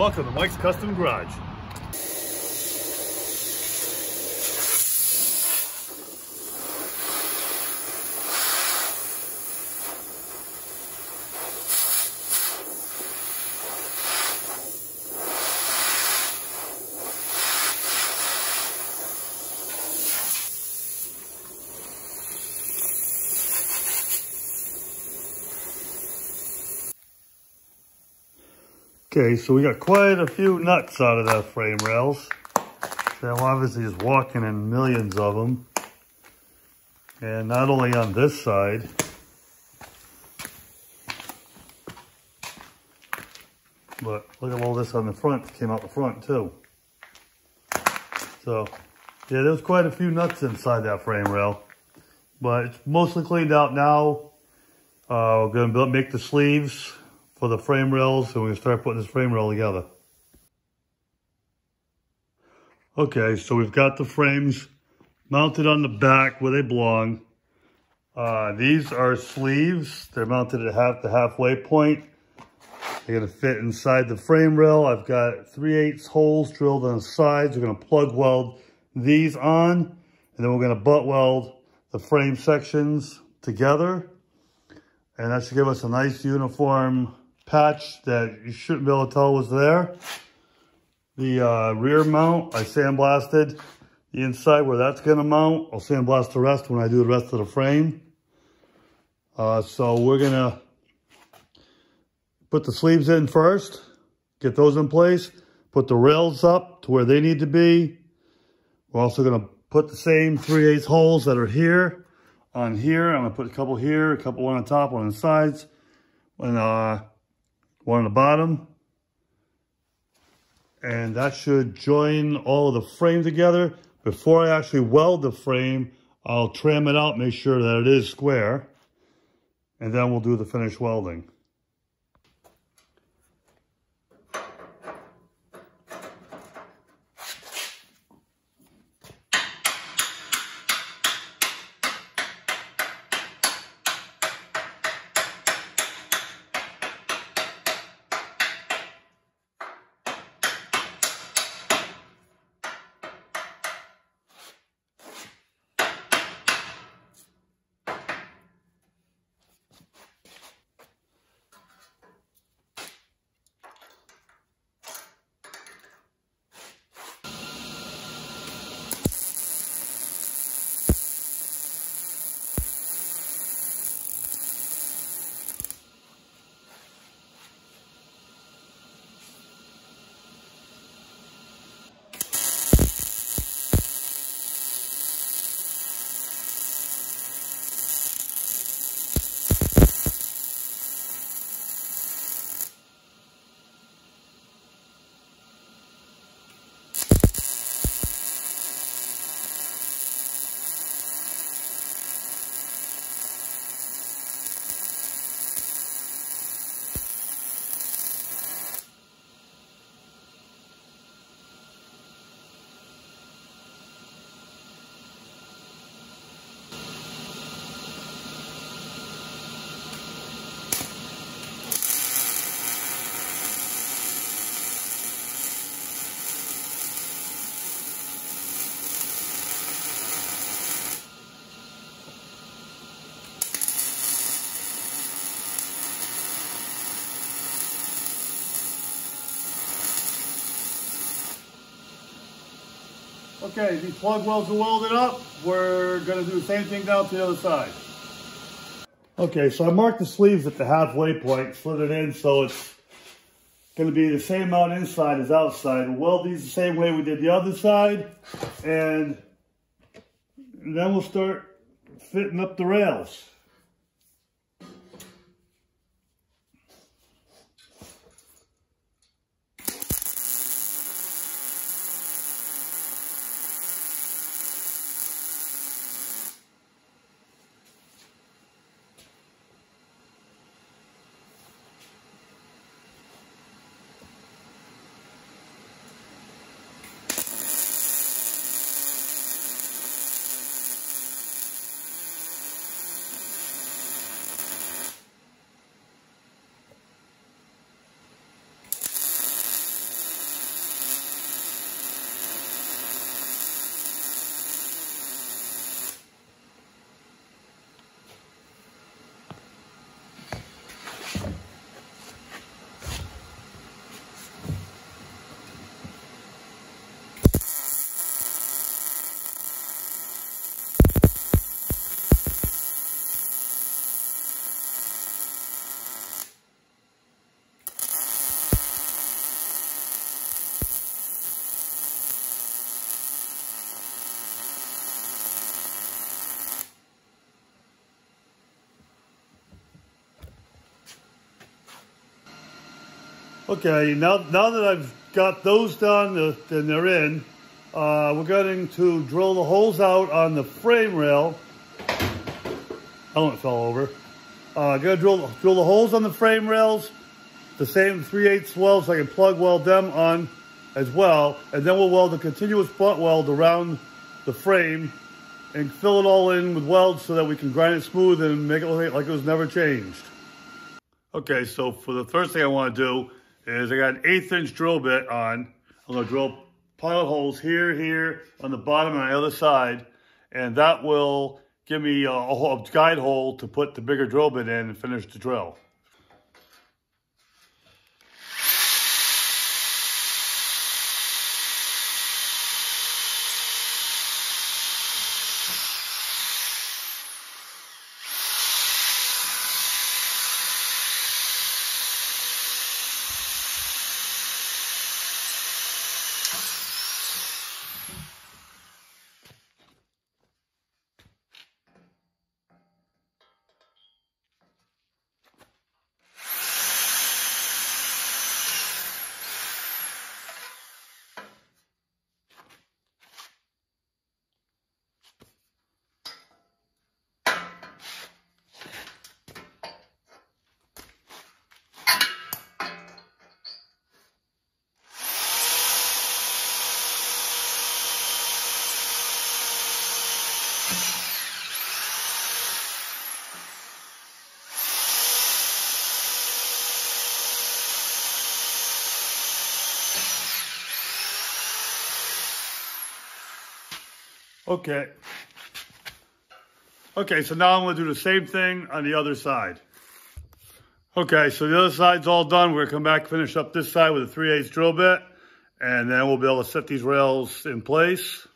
welcome to Mike's Custom Garage. Okay, so we got quite a few nuts out of that frame rails. So I'm obviously just walking in millions of them. And not only on this side, but look at all this on the front, came out the front too. So, yeah, there's quite a few nuts inside that frame rail. But it's mostly cleaned out now. We're gonna make the sleeves for the frame rails, so we're gonna start putting this frame rail together. Okay, so we've got the frames mounted on the back where they belong. These are sleeves. They're mounted at the halfway point. They're gonna fit inside the frame rail. I've got 3/8 holes drilled on the sides. We're gonna plug weld these on, and then we're gonna butt weld the frame sections together. And that should give us a nice uniform patch that you shouldn't be able to tell was there. The rear mount, I sandblasted the inside where that's gonna mount. I'll sandblast the rest when I do the rest of the frame. So we're gonna put the sleeves in first, get those in place, put the rails up to where they need to be. We're also gonna put the same 3/8 holes that are here on here. I'm gonna put a couple here, a couple one on top, one on the sides, and one on the bottom. And that should join all of the frame together. Before I actually weld the frame, I'll trim it out, make sure that it is square, and then we'll do the finished welding. Okay, these plug welds are welded up. We're gonna do the same thing down to the other side. Okay, so I marked the sleeves at the halfway point, slid it in so it's gonna be the same amount inside as outside. We'll weld these the same way we did the other side, and then we'll start fitting up the rails. Okay, now that I've got those done and they're in, we're going to drill the holes out on the frame rail. Oh, it fell over. Gonna drill the holes on the frame rails, the same 3/8 welds, so I can plug weld them on as well, and then we'll weld a continuous butt weld around the frame and fill it all in with welds so that we can grind it smooth and make it look like it was never changed. Okay, so for the first thing I want to do is I got an 1/8 inch drill bit on. I'm going to drill pilot holes here, on the bottom and on the other side, and that will give me a guide hole to put the bigger drill bit in and finish the drill. Okay, so now I'm going to do the same thing on the other side. Okay, so the other side's all done. We're going to come back, finish up this side with a 3/8 drill bit, and then we'll be able to set these rails in place.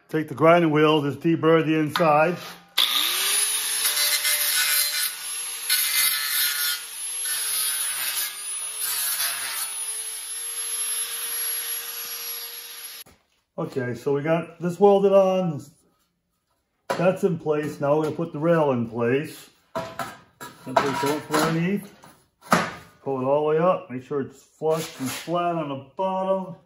Take the grinding wheel, just deburr the inside. Okay, so we got this welded on. That's in place. Now we're going to put the rail in place. Simply go from underneath. Pull it all the way up. Make sure it's flush and flat on the bottom.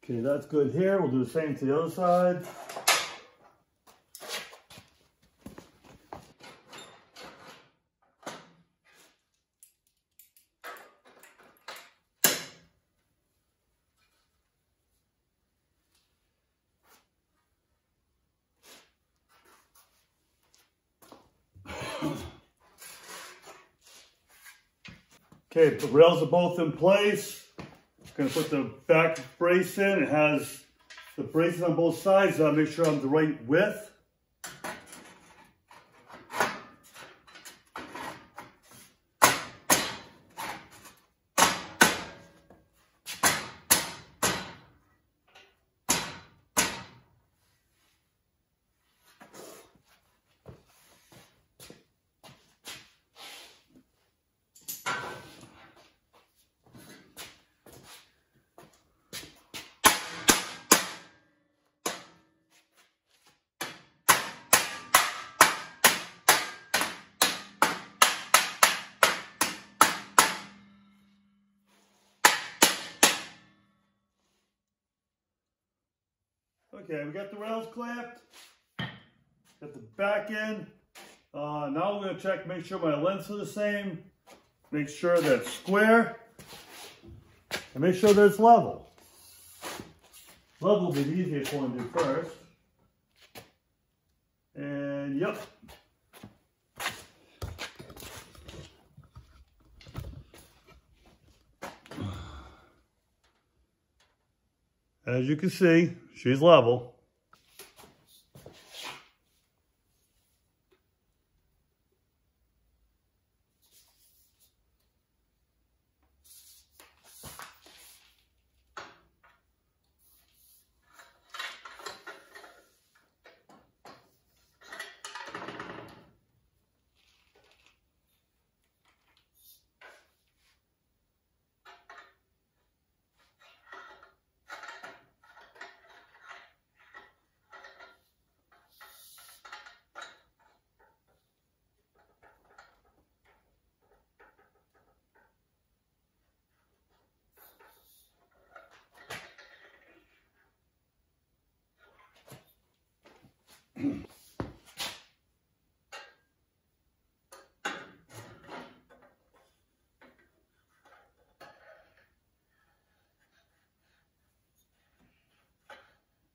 Okay, that's good here. We'll do the same to the other side. Okay, the rails are both in place. Gonna put the back brace in. It has the braces on both sides. I'll make sure I'm the right width. Okay, we got the rails clamped, got the back in. Now we're going to check, make sure my lengths are the same, make sure that it's square, and make sure that it's level. Level will be the easiest one to do first. And yep. As you can see, she's level.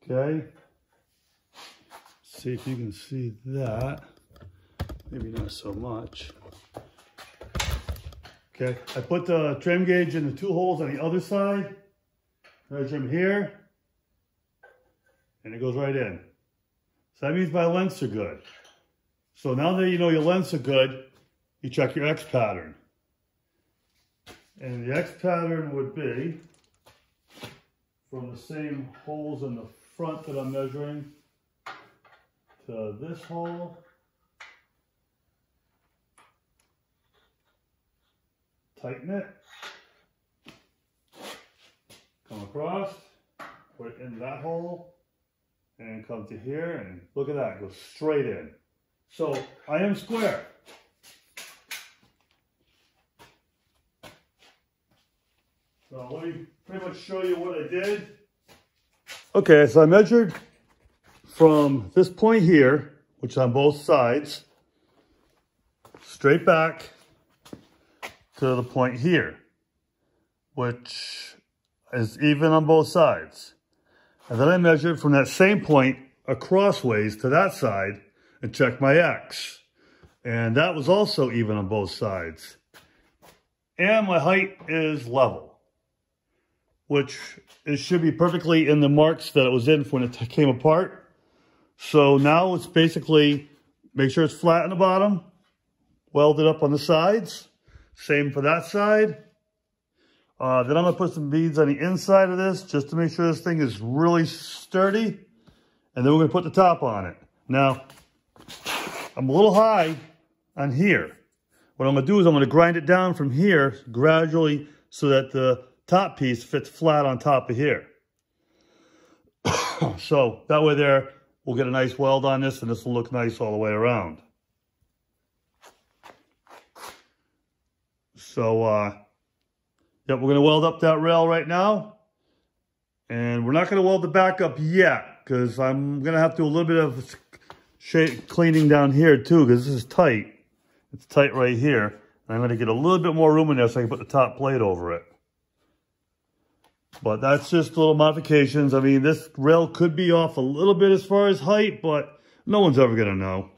Okay, see if you can see that. Maybe not so much. Okay, I put the trim gauge in the two holes on the other side. Measure them here, and it goes right in. So that means my lengths are good. So now that you know your lengths are good, you check your X pattern. And the X pattern would be from the same holes in the front that I'm measuring to this hole. Tighten it. Come across, put it in that hole, and come to here, and look at that, it goes straight in. So I am square. So let me pretty much show you what I did. Okay, so I measured from this point here, which is on both sides, straight back to the point here, which is even on both sides. And then I measured from that same point acrossways to that side and checked my X. And that was also even on both sides. And my height is level, which it should be perfectly in the marks that it was in when it came apart. So now it's basically, make sure it's flat on the bottom, weld it up on the sides. Same for that side. Then I'm gonna put some beads on the inside of this just to make sure this thing is really sturdy. And then we're gonna put the top on it. Now, I'm a little high on here. What I'm gonna do is I'm gonna grind it down from here gradually so that the top piece fits flat on top of here. So that way there, we'll get a nice weld on this and this will look nice all the way around. So, yep, we're gonna weld up that rail right now. And we're not gonna weld the back up yet because I'm gonna have to do a little bit of cleaning down here too because this is tight. It's tight right here. And I'm gonna get a little bit more room in there so I can put the top plate over it. But that's just little modifications. I mean, this rail could be off a little bit as far as height, but no one's ever gonna know.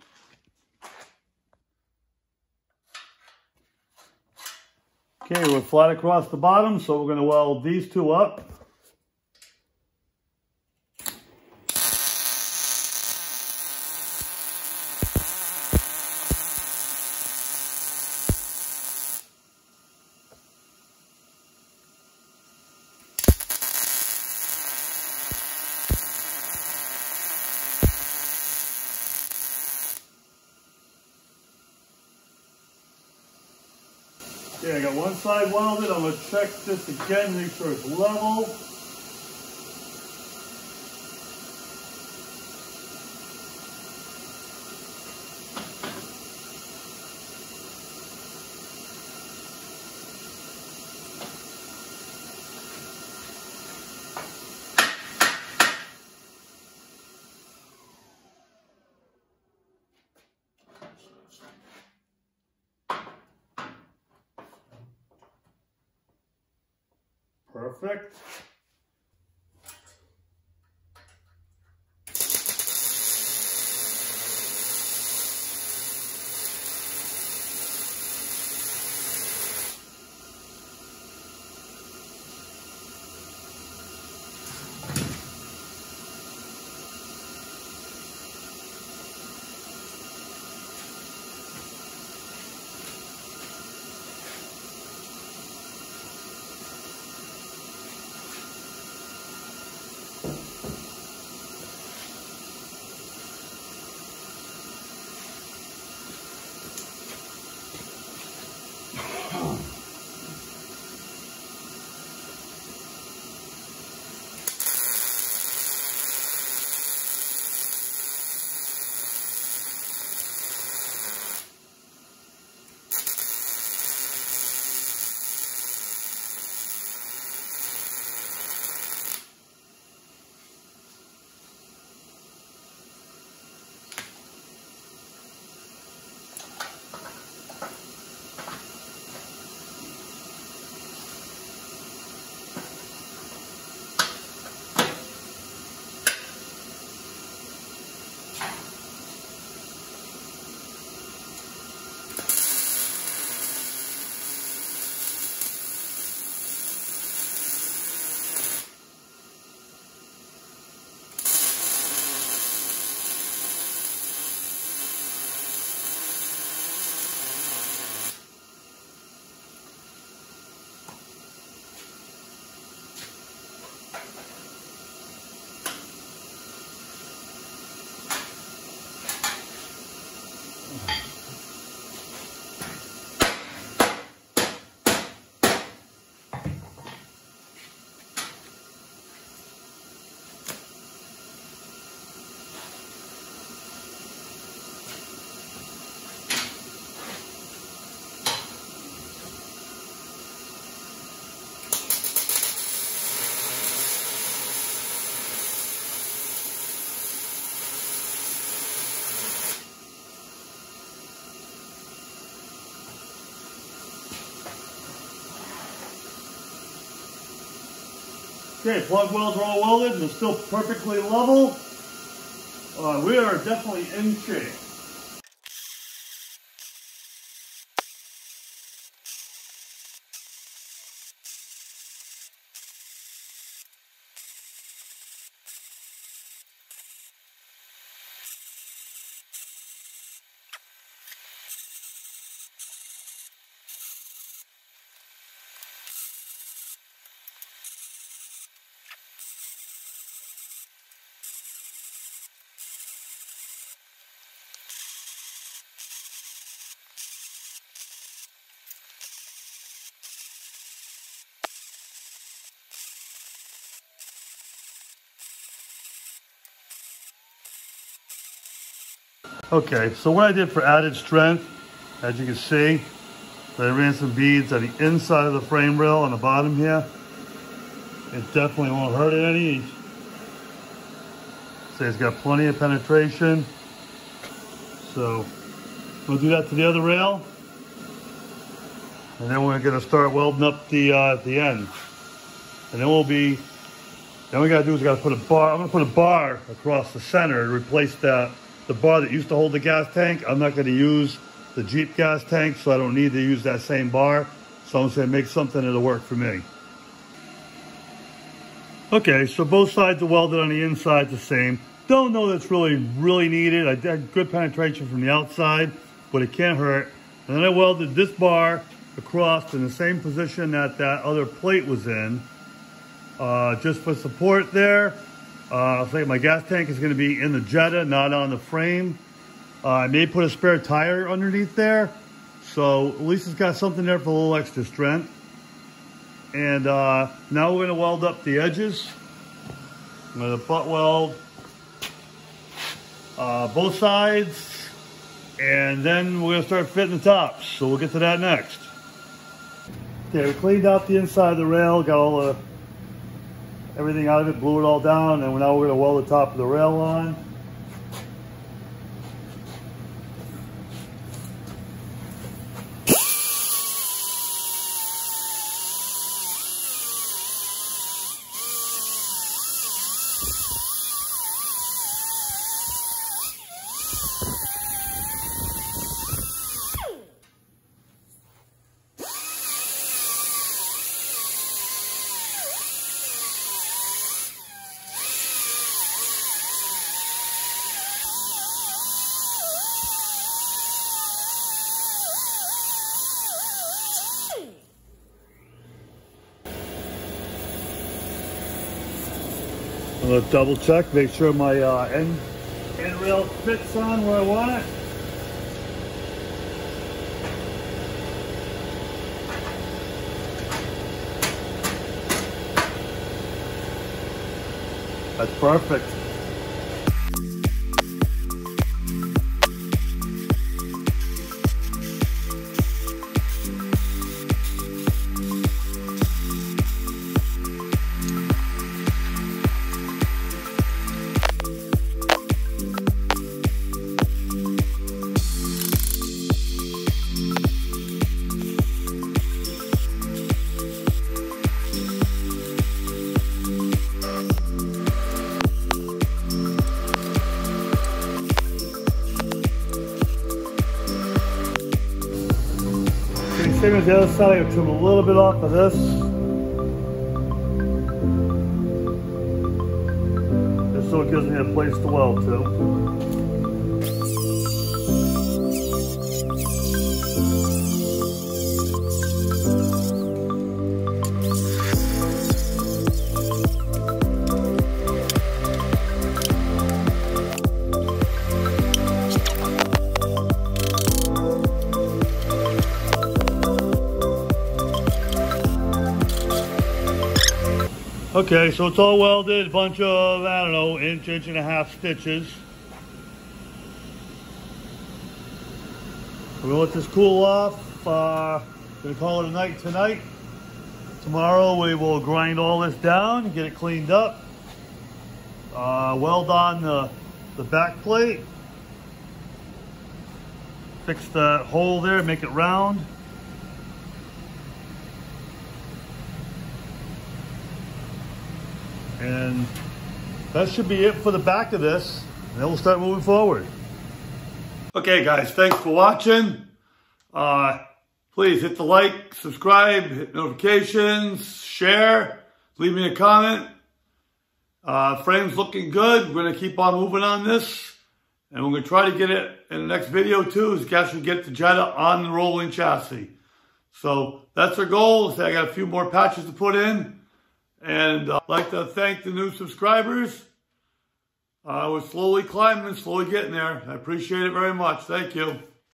Okay, we're flat across the bottom, so we're going to weld these two up. Okay, I got one side welded. I'm going to check this again, make sure it's level. Perfect. Okay, plug welds are all welded. They're still perfectly level. We are definitely in shape. Okay, so what I did for added strength, as you can see, I ran some beads on the inside of the frame rail on the bottom here. It definitely won't hurt it any. See, it's got plenty of penetration. So we'll do that to the other rail. And then we're gonna start welding up the end. And then we gotta do is gotta put a bar, I'm gonna put a bar across the center to replace the bar that used to hold the gas tank. I'm not gonna use the Jeep gas tank, so I don't need to use that same bar. So I'm saying make something that'll work for me. Okay, so both sides are welded on the inside the same. Don't know that's really needed. I did good penetration from the outside, but it can't hurt. And then I welded this bar across in the same position that that other plate was in, just for support there. I'll say my gas tank is going to be in the Jetta, not on the frame. I may put a spare tire underneath there, so at least it's got something there for a little extra strength. And now we're going to weld up the edges. I'm going to butt weld both sides, and then we're going to start fitting the tops. So we'll get to that next. Okay, we cleaned out the inside of the rail, got all the everything out of it, blew it all down, and now we're going to weld the top of the rail on. I'm going to double check, make sure my end rail fits on where I want it. That's perfect. Same as the other side, I trim a little bit off of this. Just so it gives me a place to weld to. Okay, so it's all welded, a bunch of, I don't know, inch and a half stitches. We're gonna let this cool off. Gonna call it a night tonight. Tomorrow we will grind all this down, get it cleaned up. Weld on the back plate. Fix the hole there, make it round. And that should be it for the back of this. And then we'll start moving forward. Okay guys, thanks for watching. Please hit the like, subscribe, hit notifications, share, leave me a comment. Frame's looking good. We're gonna keep on moving on this. And we're gonna try to get it in the next video too, is to actually get the Jetta on the rolling chassis. So that's our goal. So I got a few more patches to put in. And I'd like to thank the new subscribers. We're slowly climbing, slowly getting there. I appreciate it very much. Thank you.